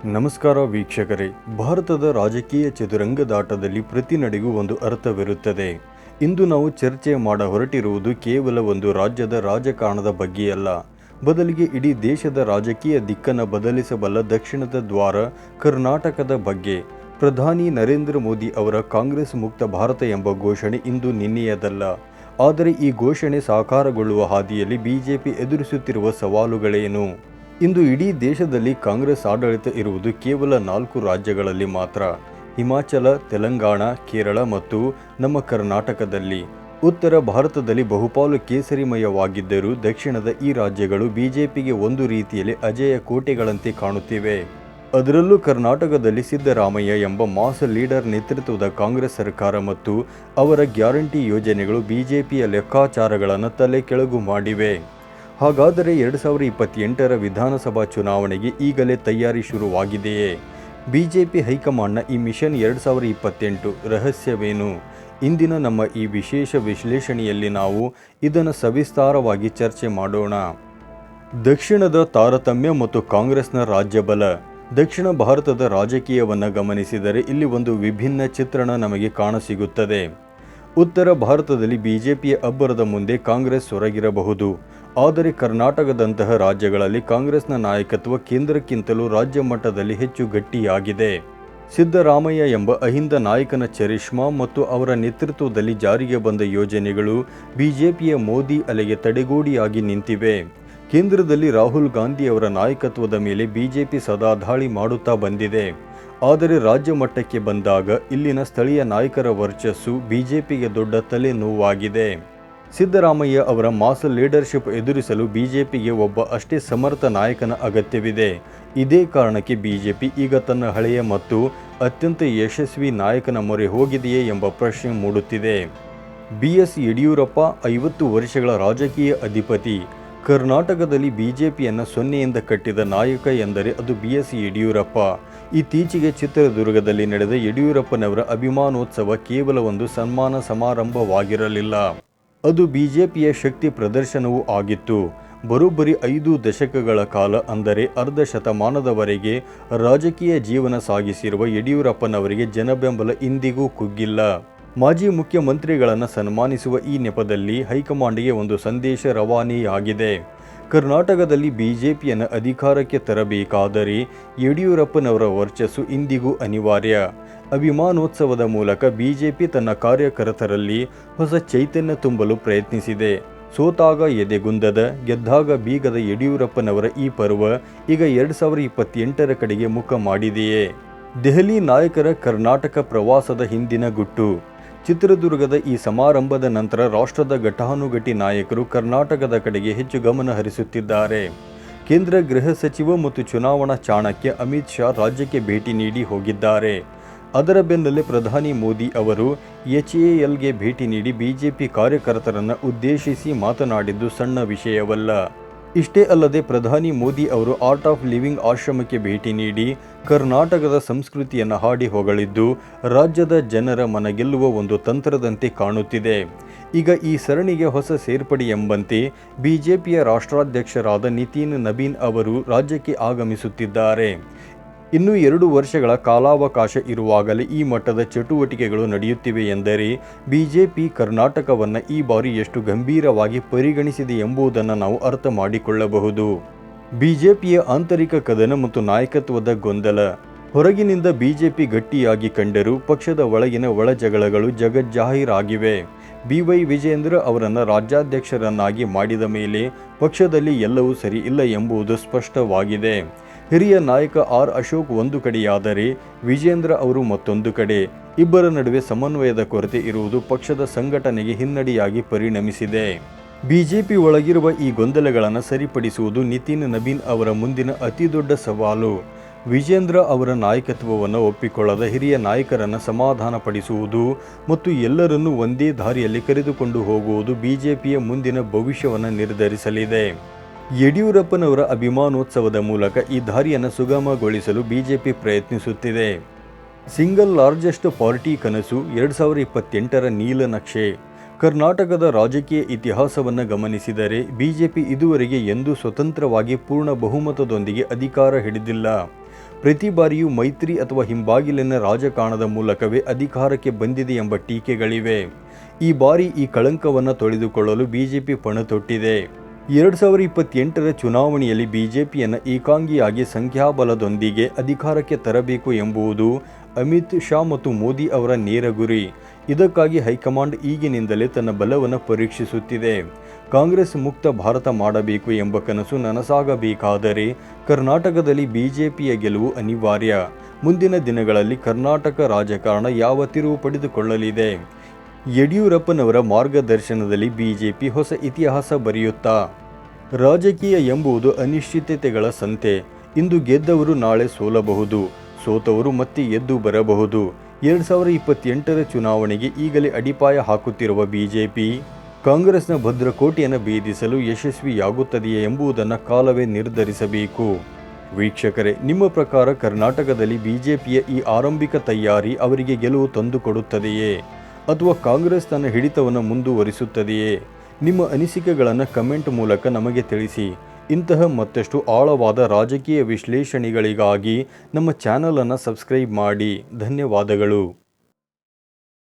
ನಮಸ್ಕಾರ ವೀಕ್ಷಕರೇ. ಭಾರತದ ರಾಜಕೀಯ ಚದುರಂಗದಾಟದಲ್ಲಿ ಪ್ರತಿ ನಡೆಗೂ ಒಂದು ಅರ್ಥವಿರುತ್ತದೆ. ಇಂದು ನಾವು ಚರ್ಚೆ ಮಾಡ ಹೊರಟಿರುವುದು ಕೇವಲ ಒಂದು ರಾಜ್ಯದ ರಾಜಕಾರಣದ ಬಗ್ಗೆಯಲ್ಲ, ಬದಲಿಗೆ ಇಡೀ ದೇಶದ ರಾಜಕೀಯ ದಿಕ್ಕನ್ನು ಬದಲಿಸಬಲ್ಲ ದಕ್ಷಿಣದ ದ್ವಾರ ಕರ್ನಾಟಕದ ಬಗ್ಗೆ. ಪ್ರಧಾನಿ ನರೇಂದ್ರ ಮೋದಿ ಅವರ ಕಾಂಗ್ರೆಸ್ ಮುಕ್ತ ಭಾರತ ಎಂಬ ಘೋಷಣೆ ಇಂದು ನಿನ್ನೆಯದಲ್ಲ. ಆದರೆ ಈ ಘೋಷಣೆ ಸಾಕಾರಗೊಳ್ಳುವ ಹಾದಿಯಲ್ಲಿ ಬಿಜೆಪಿ ಎದುರಿಸುತ್ತಿರುವ ಸವಾಲುಗಳೇನು? ಇಂದು ಇಡೀ ದೇಶದಲ್ಲಿ ಕಾಂಗ್ರೆಸ್ ಆಡಳಿತ ಇರುವುದು ಕೇವಲ 4 ರಾಜ್ಯಗಳಲ್ಲಿ ಮಾತ್ರ: ಹಿಮಾಚಲ, ತೆಲಂಗಾಣ, ಕೇರಳ ಮತ್ತು ನಮ್ಮ ಕರ್ನಾಟಕದಲ್ಲಿ. ಉತ್ತರ ಭಾರತದಲ್ಲಿ ಬಹುಪಾಲು ಕೇಸರಿಮಯವಾಗಿದ್ದರೂ ದಕ್ಷಿಣದ ಈ ರಾಜ್ಯಗಳು ಬಿಜೆಪಿಗೆ ಒಂದು ರೀತಿಯಲ್ಲಿ ಅಜೇಯ ಕೋಟೆಗಳಂತೆ ಕಾಣುತ್ತಿವೆ. ಅದರಲ್ಲೂ ಕರ್ನಾಟಕದಲ್ಲಿ ಸಿದ್ದರಾಮಯ್ಯ ಎಂಬ ಮಾಸ್ ಲೀಡರ್ ನೇತೃತ್ವದ ಕಾಂಗ್ರೆಸ್ ಸರ್ಕಾರ ಮತ್ತು ಅವರ ಗ್ಯಾರಂಟಿ ಯೋಜನೆಗಳು ಬಿಜೆಪಿಯ ಲೆಕ್ಕಾಚಾರಗಳನ್ನು ತಲೆ ಕೆಳಗು ಮಾಡಿವೆ. ಹಾಗಾದರೆ 2028ರ ವಿಧಾನಸಭಾ ಚುನಾವಣೆಗೆ ಈಗಲೇ ತಯಾರಿ ಶುರುವಾಗಿದೆಯೇ? ಬಿಜೆಪಿ ಹೈಕಮಾಂಡ್ನ ಈ ಮಿಷನ್ 2028 ರಹಸ್ಯವೇನು? ಇಂದಿನ ನಮ್ಮ ಈ ವಿಶೇಷ ವಿಶ್ಲೇಷಣೆಯಲ್ಲಿ ನಾವು ಇದನ್ನು ಸವಿಸ್ತಾರವಾಗಿ ಚರ್ಚೆ ಮಾಡೋಣ. ದಕ್ಷಿಣದ ತಾರತಮ್ಯ ಮತ್ತು ಕಾಂಗ್ರೆಸ್ನ ರಾಜ್ಯಬಲ. ದಕ್ಷಿಣ ಭಾರತದ ರಾಜಕೀಯವನ್ನು ಗಮನಿಸಿದರೆ ಇಲ್ಲಿ ಒಂದು ವಿಭಿನ್ನ ಚಿತ್ರಣ ನಮಗೆ ಕಾಣಸಿಗುತ್ತದೆ. ಉತ್ತರ ಭಾರತದಲ್ಲಿ ಬಿಜೆಪಿಯ ಅಬ್ಬರದ ಮುಂದೆ ಕಾಂಗ್ರೆಸ್ ಹೊರಗಿರಬಹುದು, ಆದರೆ ಕರ್ನಾಟಕದಂತಹ ರಾಜ್ಯಗಳಲ್ಲಿ ಕಾಂಗ್ರೆಸ್ನ ನಾಯಕತ್ವ ಕೇಂದ್ರಕ್ಕಿಂತಲೂ ರಾಜ್ಯ ಮಟ್ಟದಲ್ಲಿ ಹೆಚ್ಚು ಗಟ್ಟಿಯಾಗಿದೆ. ಸಿದ್ದರಾಮಯ್ಯ ಎಂಬ ಅಹಿಂದ ನಾಯಕನ ಚರಿಷ್ಮಾ ಮತ್ತು ಅವರ ನೇತೃತ್ವದಲ್ಲಿ ಜಾರಿಗೆ ಬಂದ ಯೋಜನೆಗಳು ಬಿಜೆಪಿಯ ಮೋದಿ ಅಲೆಗೆ ತಡೆಗೋಡಿಯಾಗಿ ನಿಂತಿವೆ. ಕೇಂದ್ರದಲ್ಲಿ ರಾಹುಲ್ ಗಾಂಧಿ ಅವರ ನಾಯಕತ್ವದ ಮೇಲೆ ಬಿಜೆಪಿ ಸದಾ ದಾಳಿ ಮಾಡುತ್ತಾ ಬಂದಿದೆ. ಆದರೆ ರಾಜ್ಯ ಮಟ್ಟಕ್ಕೆ ಬಂದಾಗ ಇಲ್ಲಿನ ಸ್ಥಳೀಯ ನಾಯಕರ ವರ್ಚಸ್ಸು ಬಿಜೆಪಿಗೆ ದೊಡ್ಡ ತಲೆನೋವಾಗಿದೆ. ಸಿದ್ದರಾಮಯ್ಯ ಅವರ ಮಾಸ್ ಲೀಡರ್ಶಿಪ್ ಎದುರಿಸಲು ಬಿಜೆಪಿಗೆ ಒಬ್ಬ ಅಷ್ಟೇ ಸಮರ್ಥ ನಾಯಕನ ಅಗತ್ಯವಿದೆ. ಇದೇ ಕಾರಣಕ್ಕೆ ಬಿಜೆಪಿ ಈಗ ತನ್ನ ಹಳೆಯ ಮತ್ತು ಅತ್ಯಂತ ಯಶಸ್ವಿ ನಾಯಕನ ಮೊರೆ ಹೋಗಿದೆಯೇ ಎಂಬ ಪ್ರಶ್ನೆ ಮೂಡುತ್ತಿದೆ. BS ಯಡಿಯೂರಪ್ಪ 50 ವರ್ಷಗಳ ರಾಜಕೀಯ ಅಧಿಪತಿ. ಕರ್ನಾಟಕದಲ್ಲಿ ಬಿಜೆಪಿಯನ್ನು ಸೊನ್ನೆಯಿಂದ ಕಟ್ಟಿದ ನಾಯಕ ಎಂದರೆ ಅದು BS ಯಡಿಯೂರಪ್ಪ. ಇತ್ತೀಚೆಗೆ ಚಿತ್ರದುರ್ಗದಲ್ಲಿ ನಡೆದ ಯಡಿಯೂರಪ್ಪನವರ ಅಭಿಮಾನೋತ್ಸವ ಕೇವಲ ಒಂದು ಸನ್ಮಾನ ಸಮಾರಂಭವಾಗಿರಲಿಲ್ಲ, ಅದು ಬಿಜೆಪಿಯ ಶಕ್ತಿ ಪ್ರದರ್ಶನವೂ ಆಗಿತ್ತು. ಬರೋಬ್ಬರಿ 5 ದಶಕಗಳ ಕಾಲ, ಅಂದರೆ ಅರ್ಧ ಶತಮಾನದವರೆಗೆ ರಾಜಕೀಯ ಜೀವನ ಸಾಗಿಸಿರುವ ಯಡಿಯೂರಪ್ಪನವರಿಗೆ ಜನಬೆಂಬಲ ಇಂದಿಗೂ ಕುಗ್ಗಿಲ್ಲ. ಮಾಜಿ ಮುಖ್ಯಮಂತ್ರಿಗಳನ್ನು ಸನ್ಮಾನಿಸುವ ಈ ನೆಪದಲ್ಲಿ ಹೈಕಮಾಂಡ್ಗೆ ಒಂದು ಸಂದೇಶ ರವಾನೆಯಾಗಿದೆ. ಕರ್ನಾಟಕದಲ್ಲಿ ಬಿಜೆಪಿಯನ್ನು ಅಧಿಕಾರಕ್ಕೆ ತರಬೇಕಾದರೆ ಯಡಿಯೂರಪ್ಪನವರ ವರ್ಚಸ್ಸು ಇಂದಿಗೂ ಅನಿವಾರ್ಯ. ಅಭಿಮಾನೋತ್ಸವದ ಮೂಲಕ ಬಿಜೆಪಿ ತನ್ನ ಕಾರ್ಯಕರ್ತರಲ್ಲಿ ಹೊಸ ಚೈತನ್ಯ ತುಂಬಲು ಪ್ರಯತ್ನಿಸಿದೆ. ಸೋತಾಗ ಎದೆಗುಂದದ, ಗೆದ್ದಾಗ ಬೀಗದ ಯಡಿಯೂರಪ್ಪನವರ ಈ ಪರ್ವ ಈಗ 2028ರ ಕಡೆಗೆ ಮುಖ ಮಾಡಿದೆಯೇ? ದೆಹಲಿ ನಾಯಕರ ಕರ್ನಾಟಕ ಪ್ರವಾಸದ ಹಿಂದಿನ ಗುಟ್ಟು. ಚಿತ್ರದುರ್ಗದ ಈ ಸಮಾರಂಭದ ನಂತರ ರಾಷ್ಟ್ರದ ಘಟಾನುಘಟಿ ನಾಯಕರು ಕರ್ನಾಟಕದ ಕಡೆಗೆ ಹೆಚ್ಚು ಗಮನ ಹರಿಸುತ್ತಿದ್ದಾರೆ. ಕೇಂದ್ರ ಗೃಹ ಸಚಿವ ಮತ್ತು ಚುನಾವಣಾ ಚಾಣಕ್ಯ ಅಮಿತ್ ಶಾ ರಾಜ್ಯಕ್ಕೆ ಭೇಟಿ ನೀಡಿ ಹೋಗಿದ್ದಾರೆ. ಅದರ ಬೆನ್ನಲ್ಲೇ ಪ್ರಧಾನಿ ಮೋದಿ ಅವರು HALಗೆ ಭೇಟಿ ನೀಡಿ ಬಿಜೆಪಿ ಕಾರ್ಯಕರ್ತರನ್ನು ಉದ್ದೇಶಿಸಿ ಮಾತನಾಡಿದ್ದು ಸಣ್ಣ ವಿಷಯವಲ್ಲ. ಇಷ್ಟೇ ಅಲ್ಲದೆ ಪ್ರಧಾನಿ ಮೋದಿ ಅವರು ಆರ್ಟ್ ಆಫ್ ಲಿವಿಂಗ್ ಆಶ್ರಮಕ್ಕೆ ಭೇಟಿ ನೀಡಿ ಕರ್ನಾಟಕದ ಸಂಸ್ಕೃತಿಯನ್ನು ಹಾಡಿ ಹೊಗಳಿದ್ದು ರಾಜ್ಯದ ಜನರ ಮನಗೆಲ್ಲುವ ಒಂದು ತಂತ್ರದಂತೆ ಕಾಣುತ್ತಿದೆ. ಈಗ ಈ ಸರಣಿಗೆ ಹೊಸ ಸೇರ್ಪಡೆ ಎಂಬಂತೆ ಬಿಜೆಪಿಯ ರಾಷ್ಟ್ರಾಧ್ಯಕ್ಷರಾದ ನಿತಿನ್ ನಬೀನ್ ಅವರು ರಾಜ್ಯಕ್ಕೆ ಆಗಮಿಸುತ್ತಿದ್ದಾರೆ. ಇನ್ನೂ 2 ವರ್ಷಗಳ ಕಾಲಾವಕಾಶ ಇರುವಾಗಲೇ ಈ ಮಟ್ಟದ ಚಟುವಟಿಕೆಗಳು ನಡೆಯುತ್ತಿವೆ ಎಂದರೆ ಬಿಜೆಪಿ ಕರ್ನಾಟಕವನ್ನು ಈ ಬಾರಿ ಎಷ್ಟು ಗಂಭೀರವಾಗಿ ಪರಿಗಣಿಸಿದೆ ಎಂಬುದನ್ನು ನಾವು ಅರ್ಥ ಮಾಡಿಕೊಳ್ಳಬಹುದು. ಬಿಜೆಪಿಯ ಆಂತರಿಕ ಕದನ ಮತ್ತು ನಾಯಕತ್ವದ ಗೊಂದಲ. ಹೊರಗಿನಿಂದ ಬಿಜೆಪಿ ಗಟ್ಟಿಯಾಗಿ ಕಂಡರೂ ಪಕ್ಷದ ಒಳಗಿನ ಒಳಜಗಳಗಳು ಜಗಜ್ಜಾಹೀರಾಗಿವೆ. BY ವಿಜೇಂದ್ರ ಅವರನ್ನು ರಾಜ್ಯಾಧ್ಯಕ್ಷರನ್ನಾಗಿ ಮಾಡಿದ ಮೇಲೆ ಪಕ್ಷದಲ್ಲಿ ಎಲ್ಲವೂ ಸರಿ ಇಲ್ಲ ಎಂಬುದು ಸ್ಪಷ್ಟವಾಗಿದೆ. ಹಿರಿಯ ನಾಯಕ R ಅಶೋಕ್ ಒಂದು ಕಡೆಯಾದರೆ ವಿಜೇಂದ್ರ ಅವರು ಮತ್ತೊಂದು ಕಡೆ. ಇಬ್ಬರ ನಡುವೆ ಸಮನ್ವಯದ ಕೊರತೆ ಇರುವುದು ಪಕ್ಷದ ಸಂಘಟನೆಗೆ ಹಿನ್ನಡೆಯಾಗಿ ಪರಿಣಮಿಸಿದೆ. ಬಿಜೆಪಿ ಒಳಗಿರುವ ಈ ಗೊಂದಲಗಳನ್ನು ಸರಿಪಡಿಸುವುದು ನಿತಿನ್ ನಬೀನ್ ಅವರ ಮುಂದಿನ ಅತಿದೊಡ್ಡ ಸವಾಲು. ವಿಜೇಂದ್ರ ಅವರ ನಾಯಕತ್ವವನ್ನು ಒಪ್ಪಿಕೊಳ್ಳದ ಹಿರಿಯ ನಾಯಕರನ್ನು ಸಮಾಧಾನಪಡಿಸುವುದು ಮತ್ತು ಎಲ್ಲರನ್ನೂ ಒಂದೇ ದಾರಿಯಲ್ಲಿ ಕರೆದುಕೊಂಡು ಹೋಗುವುದು ಬಿಜೆಪಿಯ ಮುಂದಿನ ಭವಿಷ್ಯವನ್ನು ನಿರ್ಧರಿಸಲಿದೆ. ಯಡಿಯೂರಪ್ಪನವರ ಅಭಿಮಾನೋತ್ಸವದ ಮೂಲಕ ಈ ದಾರಿಯನ್ನು ಸುಗಮಗೊಳಿಸಲು ಬಿಜೆಪಿ ಪ್ರಯತ್ನಿಸುತ್ತಿದೆ. ಸಿಂಗಲ್ ಲಾರ್ಜೆಸ್ಟ್ ಪಾರ್ಟಿ ಕನಸು 2028ರ ನೀಲನಕ್ಷೆ. ಕರ್ನಾಟಕದ ರಾಜಕೀಯ ಇತಿಹಾಸವನ್ನು ಗಮನಿಸಿದರೆ ಬಿಜೆಪಿ ಇದುವರೆಗೆ ಎಂದೂ ಸ್ವತಂತ್ರವಾಗಿ ಪೂರ್ಣ ಬಹುಮತದೊಂದಿಗೆ ಅಧಿಕಾರ ಹಿಡಿದಿಲ್ಲ. ಪ್ರತಿ ಬಾರಿಯೂ ಮೈತ್ರಿ ಅಥವಾ ಹಿಂಬಾಗಿಲಿನ ರಾಜಕಾರಣದ ಮೂಲಕವೇ ಅಧಿಕಾರಕ್ಕೆ ಬಂದಿದೆ ಎಂಬ ಟೀಕೆಗಳಿವೆ. ಈ ಬಾರಿ ಈ ಕಳಂಕವನ್ನು ತೊಳೆದುಕೊಳ್ಳಲು ಬಿಜೆಪಿ ಪಣತೊಟ್ಟಿದೆ. 2028ರ ಚುನಾವಣೆಯಲ್ಲಿ ಬಿಜೆಪಿಯನ್ನು ಏಕಾಂಗಿಯಾಗಿ ಸಂಖ್ಯಾಬಲದೊಂದಿಗೆ ಅಧಿಕಾರಕ್ಕೆ ತರಬೇಕು ಎಂಬುದು ಅಮಿತ್ ಶಾ ಮತ್ತು ಮೋದಿ ಅವರ ನೇರ ಗುರಿ. ಇದಕ್ಕಾಗಿ ಹೈಕಮಾಂಡ್ ಈಗಿನಿಂದಲೇ ತನ್ನ ಬಲವನ್ನು ಪರೀಕ್ಷಿಸುತ್ತಿದೆ. ಕಾಂಗ್ರೆಸ್ ಮುಕ್ತ ಭಾರತ ಮಾಡಬೇಕು ಎಂಬ ಕನಸು ನನಸಾಗಬೇಕಾದರೆ ಕರ್ನಾಟಕದಲ್ಲಿ ಬಿಜೆಪಿಯ ಗೆಲುವು ಅನಿವಾರ್ಯ. ಮುಂದಿನ ದಿನಗಳಲ್ಲಿ ಕರ್ನಾಟಕ ರಾಜಕಾರಣ ಯಾವ ತಿರುವು ಪಡೆದುಕೊಳ್ಳಲಿದೆ? ಯಡಿಯೂರಪ್ಪನವರ ಮಾರ್ಗದರ್ಶನದಲ್ಲಿ ಬಿಜೆಪಿ ಹೊಸ ಇತಿಹಾಸ ಬರೆಯುತ್ತಾ? ರಾಜಕೀಯ ಎಂಬುದು ಅನಿಶ್ಚಿತತೆಗಳ ಸಂತೆ. ಇಂದು ಗೆದ್ದವರು ನಾಳೆ ಸೋಲಬಹುದು, ಸೋತವರು ಮತ್ತೆ ಎದ್ದು ಬರಬಹುದು. 2028ರ ಚುನಾವಣೆಗೆ ಈಗಲೇ ಅಡಿಪಾಯ ಹಾಕುತ್ತಿರುವ ಬಿಜೆಪಿ ಕಾಂಗ್ರೆಸ್ನ ಭದ್ರಕೋಟೆಯನ್ನು ಭೇದಿಸಲು ಯಶಸ್ವಿಯಾಗುತ್ತದೆಯೇ ಎಂಬುದನ್ನು ಕಾಲವೇ ನಿರ್ಧರಿಸಬೇಕು. ವೀಕ್ಷಕರೇ, ನಿಮ್ಮ ಪ್ರಕಾರ ಕರ್ನಾಟಕದಲ್ಲಿ ಬಿಜೆಪಿಯ ಈ ಆರಂಭಿಕ ತಯಾರಿ ಅವರಿಗೆ ಗೆಲುವು ತಂದುಕೊಡುತ್ತದೆಯೇ ಅಥವಾ ಕಾಂಗ್ರೆಸ್ ತನ್ನ ಹಿಡಿತವನ್ನು ಮುಂದುವರಿಸುತ್ತದೆಯೇ? ನಿಮ್ಮ ಅನಿಸಿಕೆಗಳನ್ನು ಕಮೆಂಟ್ ಮೂಲಕ ನಮಗೆ ತಿಳಿಸಿ. ಇಂತಹ ಮತ್ತಷ್ಟು ಆಳವಾದ ರಾಜಕೀಯ ವಿಶ್ಲೇಷಣೆಗಳಿಗಾಗಿ ನಮ್ಮ ಚಾನಲನ್ನು ಸಬ್ಸ್ಕ್ರೈಬ್ ಮಾಡಿ. ಧನ್ಯವಾದಗಳು.